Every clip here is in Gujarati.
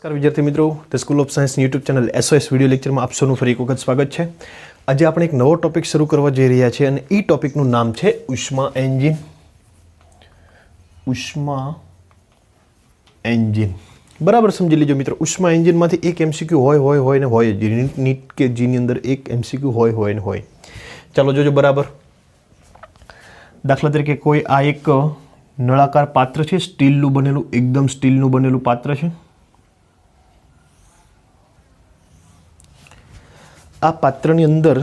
નમસ્કાર વિદ્યાર્થી મિત્રો, the school of science YouTube channel SOS video લેક્ચરમાં આપ સૌનું ફરી એક વખત સ્વાગત છે। આજે આપણે એક નવો ટોપિક શરૂ કરવા જઈ રહ્યા છીએ અને એ ટોપિકનું નામ છે ઉષ્મા એન્જિન। ઉષ્મા એન્જિન બરાબર સમજી લેજો મિત્રો। ઉષ્મા એન્જિનમાંથી એક MCQ હોય ને હોય જ, નીટ કે જીની અંદર એક MCQ હોય ને હોય। ચાલો જોજો બરાબર। દાખલા તરીકે કોઈ આ એક નળાકાર પાત્ર છે, સ્ટીલનું બનેલું, એકદમ સ્ટીલનું બનેલું પાત્ર છે। આ પાત્રની અંદર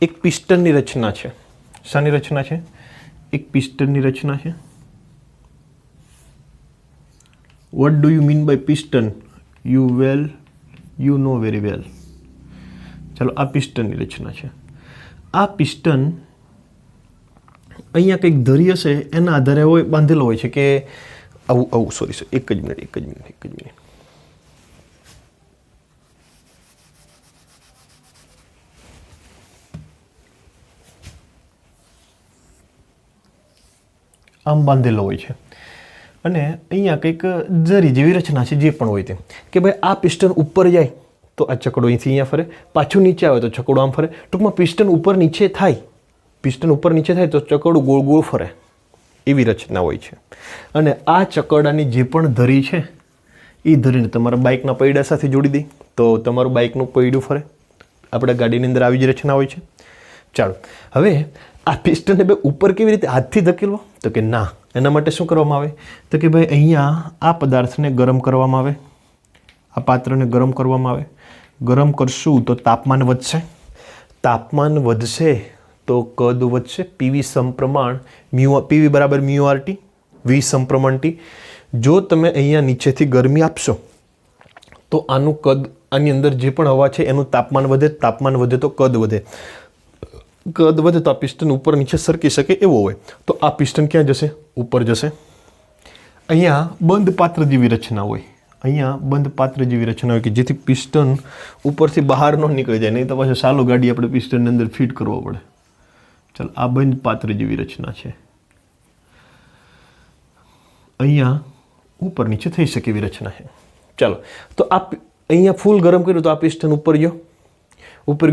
એક પિસ્ટનની રચના છે। શાની રચના છે? એક પિસ્ટનની રચના છે। What do you mean by piston? You know very well. ચાલો, આ પિસ્ટનની રચના છે। આ પિસ્ટન અહીંયા કંઈક ધરી હશે, એના આધારે હોય બાંધેલો હોય છે કે આવું સોરી એક જ મિનિટ આમ બાંધેલો હોય છે અને અહીંયા કંઈક જરી જેવી રચના છે, જે પણ હોય તે કે ભાઈ આ પિસ્ટન ઉપર જાય તો આ ચકડો અહીંથી અહીંયા ફરે, પાછું નીચે આવે તો ચકડો આમ ફરે। ટૂંકમાં પિસ્ટન ઉપર નીચે થાય તો ચકડું ગોળ ગોળ ફરે, એવી રચના હોય છે। અને આ ચકડાની જે પણ ધરી છે એ ધરીને તમારા બાઇકના પૈડા સાથે જોડી દઈ તો તમારું બાઇકનું પૈડું ફરે। આપણા ગાડીની અંદર આવી જ રચના હોય છે। ચાલો, હવે આ પિસ્ટનને બે ઉપર કેવી રીતે હાથથી ધકેલવો? તો કે ના, એના માટે શું કરવામાં આવે તો કે ભાઈ અહીંયા આ પદાર્થને ગરમ કરવામાં આવે, આ પાત્રને ગરમ કરવામાં આવે। ગરમ કરશું તો તાપમાન વધશે, તાપમાન વધશે તો કદ વધશે। PV સમપ્રમાણ PV બરાબર μRT, V સમપ્રમાણ T। જો તમે અહીંયા નીચેથી ગરમી આપશો તો આનું કદ, આની અંદર જે પણ હવા છે એનું તાપમાન વધે, તાપમાન વધે તો કદ વધે, કદ વધે તો આ પિસ્ટન ઉપર નીચે સરકી શકે એવો હોય। તો આ પિસ્ટન ક્યાં જશે? ઉપર જશે। અહીંયા બંધ પાત્ર જેવી રચના હોય, અહીંયા બંધ પાત્ર જેવી રચના હોય કે જેથી પિસ્ટન ઉપરથી બહાર ન નીકળી જાય, નહીં તો પાછું સાલું ગાડી આપણે પિસ્ટનની અંદર ફિટ કરવો પડે। ચાલો, આ બંધ પાત્ર જેવી રચના છે, અહીંયા ઉપર નીચે થઈ શકે એવી રચના છે। ચાલો, તો આ અહીંયા ફૂલ ગરમ કર્યું તો આ પિસ્ટન ઉપર ગયો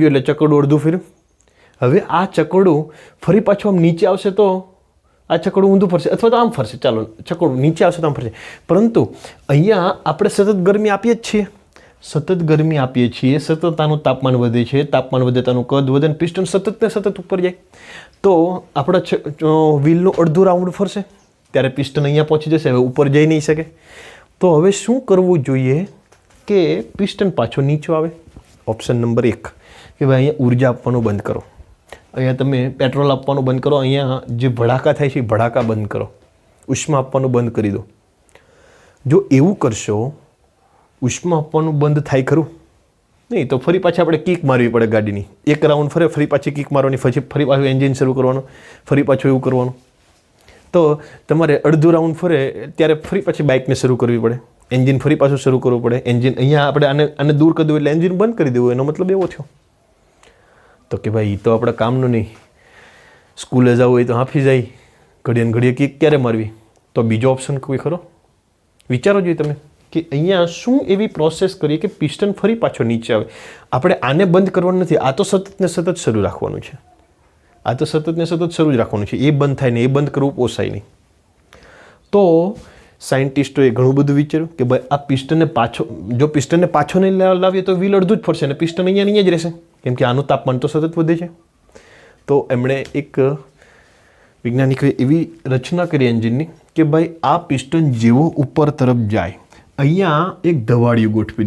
એટલે ચકડું અડધું ફર્યું। હવે આ ચકડું ફરી પાછું આમ નીચે આવશે તો આ ચકડું ઊંધું ફરશે અથવા તો આમ ફરશે। ચાલો, ચકડું નીચે આવશે તો આમ ફરશે, પરંતુ અહીંયા આપણે સતત ગરમી આપીએ જ છીએ, સતત આનું તાપમાન વધે છે, તાપમાન વધે તો આનું કદ વધે, પિસ્ટન સતત ને સતત ઉપર જાય તો આપણા વ્હીલનું અડધું રાઉન્ડ ફરશે, ત્યારે પિસ્ટન અહીંયા પહોંચી જશે, હવે ઉપર જઈ નહીં શકે। તો હવે શું કરવું જોઈએ કે પિસ્ટન પાછો નીચો આવે? ઓપ્શન નંબર 1 કે ભાઈ અહીંયા ઉર્જા આપવાનું બંધ કરો, અહીંયા તમે પેટ્રોલ આપવાનું બંધ કરો, અહીંયા જે ભડાકા થાય છે એ ભડાકા બંધ કરો, ઉષ્મા આપવાનું બંધ કરી દો। જો એવું કરશો, ઉષ્મા આપવાનું બંધ થાય ખરું? નહીં તો ફરી પાછી આપણે કિક મારવી પડે ગાડીની, એક રાઉન્ડ ફરે ફરી પાછી કિક મારવાની, ફરી પાછું એન્જિન શરૂ કરવાનું, ફરી પાછું એવું કરવાનું। તો તમારે અડધું રાઉન્ડ ફરે ત્યારે ફરી પાછી બાઇકને શરૂ કરવી પડે, એન્જિન ફરી પાછું શરૂ કરવું પડે। એન્જિન અહીંયા આપણે આને દૂર કરી દેવું એટલે એન્જિન બંધ કરી દેવું, એનો મતલબ એવો થયો। તો કે ભાઈ એ તો આપણા કામનું નહીં, સ્કૂલે જવું હોય તો હાંફી જાય, ઘડીએ કિક ક્યારે મારવી? તો બીજો ઓપ્શન કોઈ ખરો? વિચારો જોઈએ તમે કે અહીંયા શું એવી પ્રોસેસ કરીએ કે પિસ્ટન ફરી પાછો નીચે આવે? આપણે આને બંધ કરવાનું નથી, આ તો સતત ને સતત શરૂ રાખવાનું છે, એ બંધ થાય ને એ બંધ કરવું પોસાય નહીં। તો સાયન્ટિસ્ટોએ ઘણું બધું વિચાર્યું કે ભાઈ આ પિસ્ટનને પાછો નહીં લાવીએ તો વ્હીલ અડધું જ ફરશે અને પિસ્ટન અહીંયા જ રહેશે, કેમ કે આનું તાપમાન તો સતત વધે છે। તો એમણે એક વૈજ્ઞાનિકોએ એવી રચના કરી એન્જિનની કે ભાઈ આ પિસ્ટન જેવો ઉપર તરફ જાય, અહીંયા એક ધવાડિયું ગોઠવી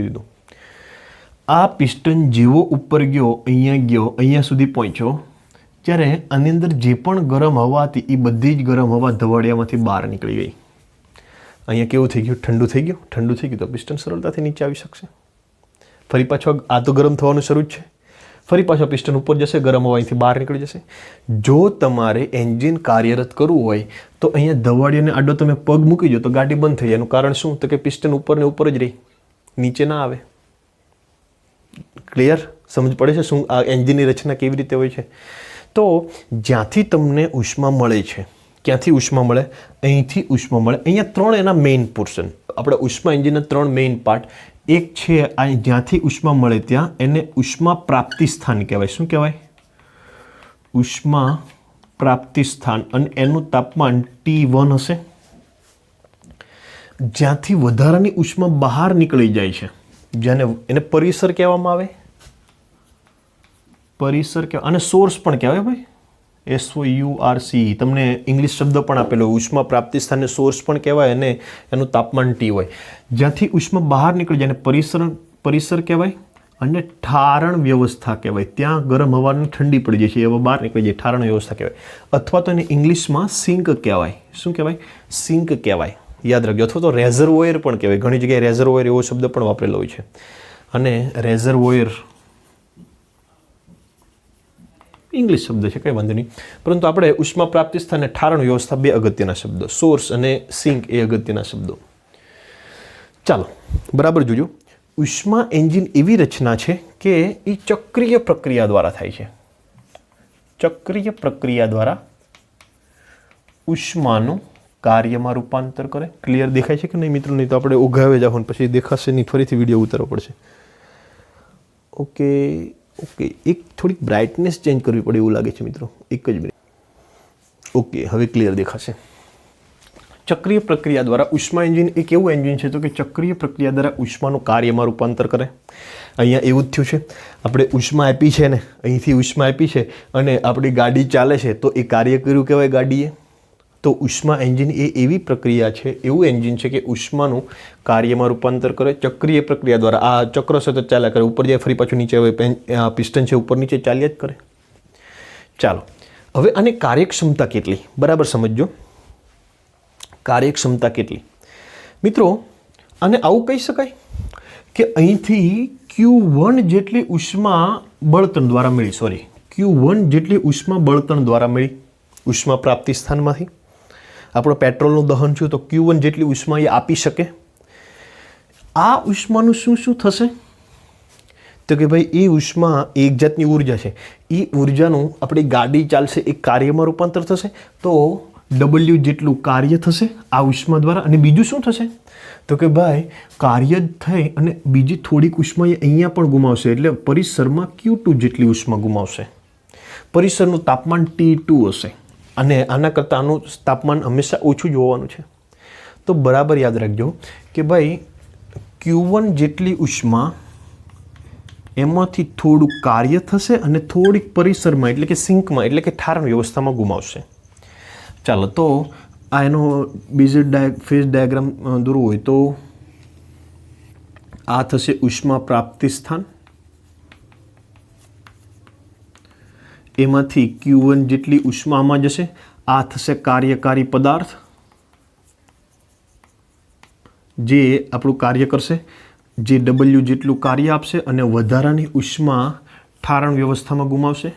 દીધું, આ પિસ્ટન જેવો ઉપર ગયો, અહીંયા સુધી પહોંચ્યો, ત્યારે આની અંદર જે પણ ગરમ હવા હતી એ બધી જ ગરમ હવા ધવાડિયામાંથી બહાર નીકળી ગઈ। અહીંયા કેવું થઈ ગયું? ઠંડુ થઈ ગયું તો પિસ્ટન સરળતાથી નીચે આવી શકશે। ફરી પાછો આ તો ગરમ થવાનું શરૂ જ છે, ફરી પાછો પિસ્ટન ઉપર જશે, ગરમ હવા અહીંથી બહાર નીકળી જશે। જો તમારે એન્જિન કાર્યરત કરવું હોય તો અહીંયા ધવાડિયાને આડો તમે પગ મૂકી દો તો ગાડી બંધ થઈ જાય। એનું કારણ શું? તો કે પિસ્ટન ઉપર ને ઉપર જ રહી, નીચે ના આવે। ક્લિયર? સમજ પડે છે શું આ એન્જિનની રચના કેવી રીતે હોય છે? તો જ્યાંથી તમને ઉષ્મા મળે છે, ક્યાંથી ઉષ્મા મળે? અહીંથી ઉષ્મા મળે. અહીંયા 3 એના મેઇન પોર્શન, આપણે ઉષ્મા એન્જિનના 3 મેઇન પાર્ટ. એક છે અહીં જ્યાંથી ઉષ્મા મળે ત્યાં, એને ઉષ્મા પ્રાપ્તિ સ્થાન કહેવાય. શું કહેવાય? ઉષ્મા પ્રાપ્તિ સ્થાન. અને એનું તાપમાન T1 હશે. જ્યાંથી વધારાની ઉષ્મા બહાર નીકળી જાય છે, જેને એને પરિસર કહેવામાં આવે. પરિસર કહેવાય. અને સોર્સ પણ કહેવાય ભાઈ, SOURCE. તમને ઇંગ્લિશ શબ્દ પણ આપેલો. ઉષ્મા પ્રાપ્તિ સ્થાનને સોર્સ પણ કહેવાય અને એનું તાપમાન T હોય. જ્યાંથી ઉષ્મા બહાર નીકળી જાય એને પરિસર કહેવાય. અને ઠારણ વ્યવસ્થા કહેવાય. ત્યાં ગરમ હવાની ઠંડી પડી જાય છે, એવા બહાર નીકળી જાય, ઠારણ વ્યવસ્થા કહેવાય. અથવા તો એને ઇંગ્લિશમાં સિંક કહેવાય. શું કહેવાય? સિંક કહેવાય. યાદ રાખજો. અથવા તો રેઝર્વોયર પણ કહેવાય. ઘણી જગ્યાએ રેઝર્વોયર એવો શબ્દ પણ વાપરેલો હોય છે. અને રેઝર્વોયર ઇંગ્લિશ શબ્દ છે, કંઈ વાંધો નહીં. પરંતુ આપણે ઉષ્મા પ્રાપ્તિ સ્થાન અને ઠારણ વ્યવસ્થા 2 અગત્યના શબ્દો. સોર્સ અને સિંક એ અગત્યના શબ્દો. ચાલો બરાબર જોજો. ઉષ્મા એન્જિન એવી રચના છે કે એ ચક્રીય પ્રક્રિયા દ્વારા થાય છે. ચક્રીય પ્રક્રિયા દ્વારા ઉષ્માનું કાર્યમાં રૂપાંતર કરે. ક્લિયર દેખાય છે કે નહીં મિત્રો? નહીં તો આપણે ઉઘાવે જાવ પછી દેખાશે નહીં, ફરીથી વિડીયો ઉતારવો પડશે. ઓકે, એક થોડીક બ્રાઇટનેસ ચેન્જ કરવી પડે એવું લાગે છે મિત્રો. એક જ મિનિટ. ઓકે, હવે ક્લિયર દેખાશે. ચક્રીય પ્રક્રિયા દ્વારા ઉષ્મા એન્જિન એક એવું એન્જિન છે તો કે ચક્રીય પ્રક્રિયા દ્વારા ઉષ્માનું કાર્યમાં રૂપાંતર કરે. અહીંયા એવું જ થયું છે. આપણે ઉષ્મા આપી છે ને, અહીંથી ઉષ્મા આપી છે અને આપણી ગાડી ચાલે છે, તો એ કાર્ય કર્યું કહેવાય ગાડીએ. તો ઉષ્મા એન્જિન એ એવી પ્રક્રિયા છે, એવું એન્જિન છે કે ઉષ્માનું કાર્યમાં રૂપાંતર કરે. ચક્રીય પ્રક્રિયા દ્વારા આ ચક્ર સતત ચાલ્યા કરે, ઉપર જાય ફરી પાછું નીચે આવે. પિસ્ટન છે ઉપર નીચે ચાલ્યા જ કરે. ચાલો હવે આની કાર્યક્ષમતા કેટલી બરાબર સમજજો. કાર્યક્ષમતા કેટલી મિત્રો? આને આવું કહી શકાય કે અહીંથી Q1 જેટલી ઉષ્મા બળતણ દ્વારા મળી. Q1 જેટલી ઉષ્મા બળતણ દ્વારા મળી ઉષ્મા પ્રાપ્તિ સ્થાનમાંથી. આપણો પેટ્રોલનું દહન થયું તો Q1 જેટલી ઉષ્મા એ આપી શકે. આ ઉષ્માનું શું થશે? તો કે ભાઈ એ ઉષ્મા એક જાતની ઉર્જા છે. એ ઉર્જાનું આપણી ગાડી ચાલશે, એ કાર્યમાં રૂપાંતર થશે. તો W જેટલું કાર્ય થશે આ ઉષ્મા દ્વારા. અને બીજું શું થશે? તો કે ભાઈ કાર્ય થઈ અને બીજી થોડીક ઉષ્મા એ અહીંયા પણ ગુમાવશે. એટલે પરિસરમાં Q2 જેટલી ઉષ્મા ગુમાવશે. પરિસરનું તાપમાન T2 હશે. અને આના કરતાં આનું તાપમાન હંમેશા ઓછું જ હોવાનું છે. તો બરાબર યાદ રાખજો કે ભાઈ Q1 જેટલી ઉષ્મા એમાંથી થોડું કાર્ય થશે અને થોડીક પરિસરમાં એટલે કે સિંકમાં એટલે કે ઠારણ વ્યવસ્થામાં ગુમાવશે. ચાલો તો આ એનો બીજો ફેઝ ડાયાગ્રામ દોરવો હોય તો આ થશે ઉષ્મા પ્રાપ્તિ સ્થાન. એમાંથી Q1 જેટલી ઉષ્મા આમાં જશે. આ થશે કાર્યકારી પદાર્થ જે આપણું કાર્ય કરશે, જે W જેટલું કાર્ય આપશે અને વધારાની ઉષ્મા ઠારણ વ્યવસ્થામાં ગુમાવશે.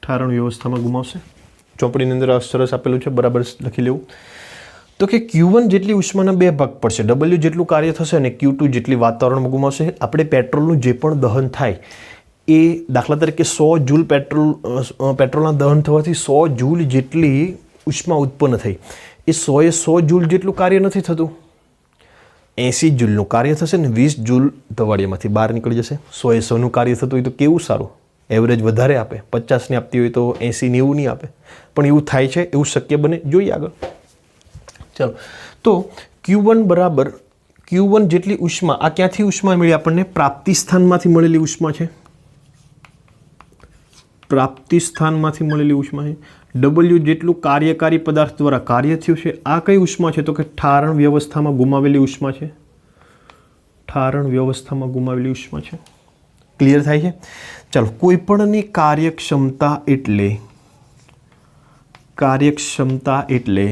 ઠારણ વ્યવસ્થામાં ગુમાવશે. ચોપડીની અંદર સરસ આપેલું છે, બરાબર લખી લેવું. તો કે Q1 જેટલી ઉષ્માના 2 ભાગ પડશે. W જેટલું કાર્ય થશે અને Q2 જેટલી વાતાવરણમાં ગુમાવશે. આપણે પેટ્રોલનું જે પણ દહન થાય એ દાખલા તરીકે 100 જૂલ પેટ્રોલના દહન થવાથી 100 જૂલ જેટલી ઉષ્મા ઉત્પન્ન થઈ. એ 100 જૂલ જેટલું કાર્ય નથી થતું. 80 જૂલનું કાર્ય થશે ને 20 જૂલ ધવાડિયામાંથી બહાર નીકળી જશે. 100નું કાર્ય થતું હોય તો કેવું સારું, એવરેજ વધારે આપે. 50ની આપતી હોય તો 80-90 નહીં આપે. પણ એવું થાય છે, એવું શક્ય બને. જોઈએ આગળ. ચાલો તો Q1 બરાબર Q1 જેટલી ઉષ્મા. આ ક્યાંથી ઉષ્મા મળી આપણને? પ્રાપ્તિ સ્થાનમાંથી મળેલી ઉષ્મા છે. પ્રાપ્તિ સ્થાનમાંથી મળેલી ઉષ્મા છે. W જેટલું કાર્યકારી પદાર્થ દ્વારા કાર્ય થયું છે. આ કઈ ઉષ્મા છે? તો કે ઠારણ વ્યવસ્થામાં ગુમાવેલી ઉષ્મા છે. ઠારણ વ્યવસ્થામાં ગુમાવેલી ઉષ્મા છે. ક્લિયર થાય છે? ચાલો, કોઈપણની કાર્યક્ષમતા એટલે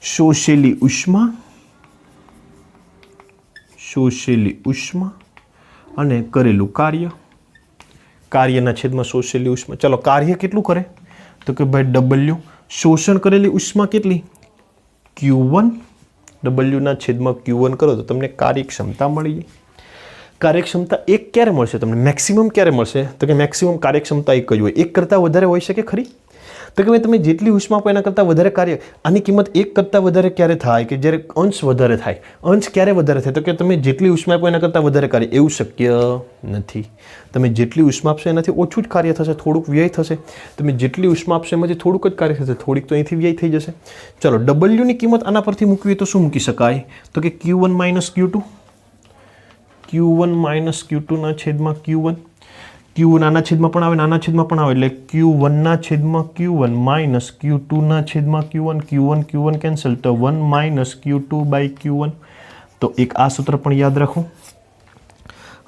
શોષેલી ઉષ્મા અને કરેલું કાર્યના છેદમાં શોષેલી ઉષ્મા. ચાલો, કાર્ય કેટલું કરે? તો કે ભાઈ W. શોષણ કરેલી ઉષ્મા કેટલી? Q1. W ના છેદમાં Q1 કરો તો તમને કાર્યક્ષમતા મળી જાય. કાર્યક્ષમતા 1 ક્યારે મળશે તમને? મેક્સિમમ ક્યારે મળશે? તો કે મેક્સિમમ કાર્યક્ષમતા 1 જ હોય. 1 કરતાં વધારે હોઈ શકે ખરી? તો કે ભાઈ તમે જેટલી ઉષ્મા આપો એના કરતાં વધારે કાર્ય, આની કિંમત 1 કરતાં વધારે ક્યારે થાય? કે જ્યારે અંશ વધારે થાય. અંશ ક્યારે વધારે થાય? તો કે તમે જેટલી ઉષ્મા આપો એના કરતાં વધારે કાર્ય. એવું શક્ય નથી. તમે જેટલી ઉષ્મા આપશો એનાથી ઓછું જ કાર્ય થશે, થોડુંક વ્યય થશે. તમે જેટલી ઉષ્મા આપશો એમાંથી થોડુંક જ કાર્ય થશે, થોડીક તો અહીંથી વ્યય થઈ જશે. ચલો, ડબલ્યુની કિંમત આના પરથી મૂકવી તો શું મૂકી શકાય? તો કે Q1 minus Q2, Q1 minus Q2 ના છેદમાં Q1. Q નાના છેદમાં પણ આવે, નાના છેદમાં પણ આવે, એટલે Q1 ના છેદમાં Q1 માઇનસ Q2 ના છેદમાં Q1. Q1 કેન્સલ, તો 1 માઇનસ Q2 બાય Q1. તો એક આ સૂત્ર પણ યાદ રાખો,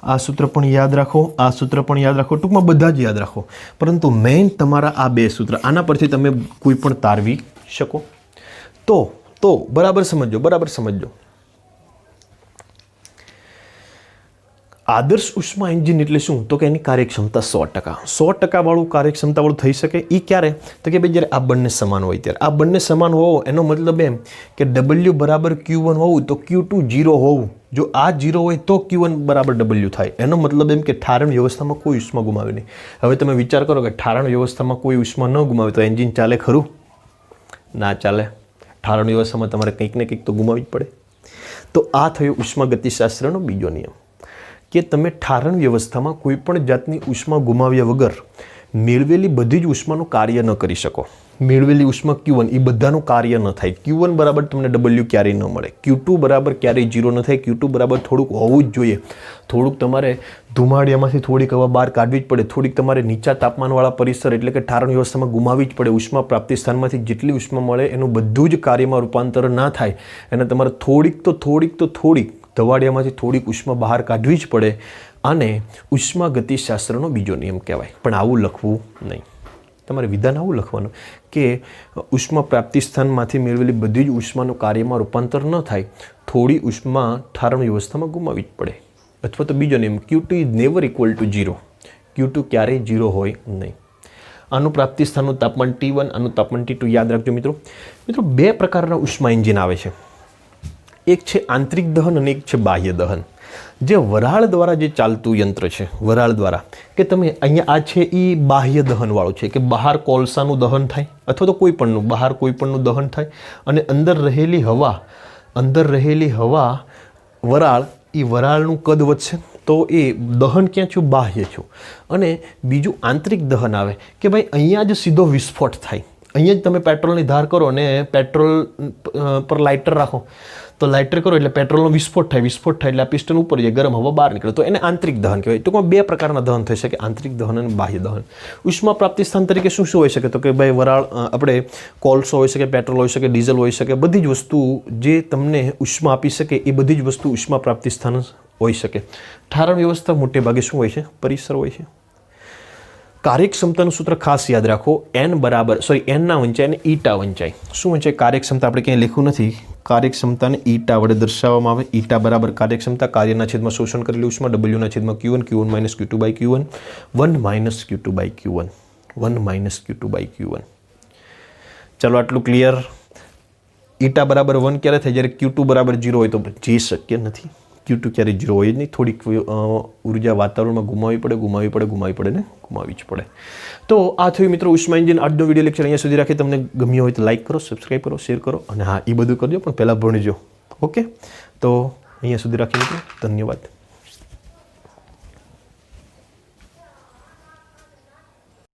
આ સૂત્ર પણ યાદ રાખો, આ સૂત્ર પણ યાદ રાખો. ટૂંકમાં બધા જ યાદ રાખો, પરંતુ મેઇન તમારા આ બે સૂત્ર, આના પરથી તમે કોઈ પણ તારવી શકો. તો બરાબર સમજો, બરાબર સમજો. આદર્શ ઉષ્મા એન્જિન એટલે શું? તો કે એની કાર્યક્ષમતા 100%. 100% વાળું કાર્યક્ષમતાવાળું થઈ શકે એ ક્યારે? તો કે ભાઈ જ્યારે આ બંને સમાન હોય ત્યારે. આ બંને સમાન હોવો એનો મતલબ એમ કે W બરાબર Q1 હોવું તો Q2 0 હોવું. જો આ 0 હોય તો Q1 બરાબર W થાય. એનો મતલબ એમ કે ઠારણ વ્યવસ્થામાં કોઈ ઉષ્મા ગુમાવે નહીં. હવે તમે વિચાર કરો કે ઠારણ વ્યવસ્થામાં કોઈ ઉષ્મા ન ગુમાવે તો એન્જિન ચાલે ખરું? ના ચાલે. ઠારણ વ્યવસ્થામાં તમારે કંઈક ને કંઈક તો ગુમાવવી જ પડે. તો આ થયો ઉષ્માગતિશાસ્ત્રનો બીજો નિયમ, કે તમે ઠારણ વ્યવસ્થામાં કોઈ પણ જાતની ઉષ્મા ગુમાવ્યા વગર મેળવેલી બધી જ ઉષ્માનું કાર્ય ન કરી શકો. મેળવેલી ઉષ્મા Q1 એ બધાનું કાર્ય ન થાય. Q1 બરાબર તમને W ક્યારેય ન મળે. Q2 બરાબર ક્યારેય 0 ન થાય. Q2 બરાબર થોડુંક હોવું જ જોઈએ. થોડુંક તમારે ધુમાડિયામાંથી થોડીક હવા બહાર કાઢવી જ પડે. થોડીક તમારે નીચા તાપમાનવાળા પરિસર એટલે કે ઠારણ વ્યવસ્થામાં ગુમાવવી જ પડે. ઉષ્મા પ્રાપ્તિ સ્થાનમાંથી જેટલી ઉષ્મા મળે એનું બધું જ કાર્યમાં રૂપાંતર ના થાય એને તમારે થોડીક ધવાડિયામાંથી થોડીક ઉષ્મા બહાર કાઢવી જ પડે. અને ઉષ્માગતિશાસ્ત્રનો બીજો નિયમ કહેવાય. પણ આવું લખવું નહીં. તમારે વિધાન આવું લખવાનું કે ઉષ્મા પ્રાપ્તિ સ્થાનમાંથી મેળવેલી બધી જ ઉષ્માનું કાર્યમાં રૂપાંતર ન થાય, થોડી ઉષ્મા ઠારણ વ્યવસ્થામાં ગુમાવવી જ પડે. અથવા તો બીજો નિયમ, Q2 is never equal to 0. Q2 ક્યારેય 0 હોય નહીં. આનું પ્રાપ્તિ સ્થાનનું તાપમાન T1, આનું તાપમાન T2 યાદ રાખજો મિત્રો. મિત્રો, બે પ્રકારના ઉષ્મા એન્જિન આવે છે. એક છે આંતરિક દહન અને એક છે બાહ્ય દહન. જે વરાળ દ્વારા જે ચાલતું યંત્ર છે, વરાળ દ્વારા, કે તમે અહીંયા આ છે એ બાહ્ય દહનવાળું છે, કે બહાર કોલસાનું દહન થાય અથવા તો બહાર કોઈ પણનું દહન થાય અને અંદર રહેલી હવા વરાળ, એ વરાળનું કદ વધશે તો એ દહન ક્યાં થયું? બાહ્ય થયું. અને બીજું આંતરિક દહન આવે કે ભાઈ અહીંયા જ સીધો વિસ્ફોટ થાય. અહીંયા જ તમે પેટ્રોલની ધાર કરો અને પેટ્રોલ પર લાઇટર રાખો તો લાઇટર કરો એટલે પેટ્રોલનો વિસ્ફોટ થાય. વિસ્ફોટ થાય એટલે આ પિસ્ટન ઉપર જાય, ગરમ હવા બહાર નીકળે, તો એને આંતરિક દહન કહેવાય. ટૂંકમાં બે પ્રકારના દહન થઈ શકે, આંતરિક દહન અને બાહ્ય દહન. ઉષ્મા પ્રાપ્તિ સ્થાન તરીકે શું હોઈ શકે? તો કે ભાઈ વરાળ, આપણે કોલસો હોઈ શકે, પેટ્રોલ હોઈ શકે, ડીઝલ હોઈ શકે, બધી જ વસ્તુ જે તમને ઉષ્મા આપી શકે એ બધી જ વસ્તુ ઉષ્મા પ્રાપ્તિ સ્થાન હોઈ શકે. ઠારણ વ્યવસ્થા મોટે ભાગે શું હોય છે? પરિસર હોય છે. કાર્યક્ષમતાનું સૂત્ર ખાસ યાદ રાખો. n ના વંચાય અને ઈટા વંચાય. શું વંચાય? કાર્યક્ષમતા આપણે ક્યાંય લખ્યું નથી. કાર્યક્ષમતાને ઈટા વડે દર્શાવવામાં આવે. ઈટા બરાબર કાર્યક્ષમતા, કાર્યના છેદમાં શોષણ કરેલી ઉષ્મા, W ના છેદમાં Q1, Q1 minus Q2 by Q1, 1 minus Q2 by Q1, 1 minus Q2 by Q1. ચાલો, આટલું ક્લિયર. ઈટા બરાબર 1 ક્યારે થાય? જ્યારે Q2 બરાબર 0 હોય. તો જે શક્ય નથી. Q2 ક્યારે 0 હોય જ નહીં. થોડીક ઉર્જા વાતાવરણમાં ગુમાવવી પડે ને ગુમાવવી જ પડે. તો આ થયું મિત્રો ઉષ્મા એન્જિન. આજનો વિડીયો લેક્ચર અહીંયા સુધી રાખી. તમને ગમ્યો હોય તો લાઇક કરો, સબસ્ક્રાઈબ કરો, શેર કરો અને હા, એ બધું કરજો પણ પહેલાં ભણજો. ઓકે, તો અહીંયા સુધી રાખી મિત્રો. ધન્યવાદ.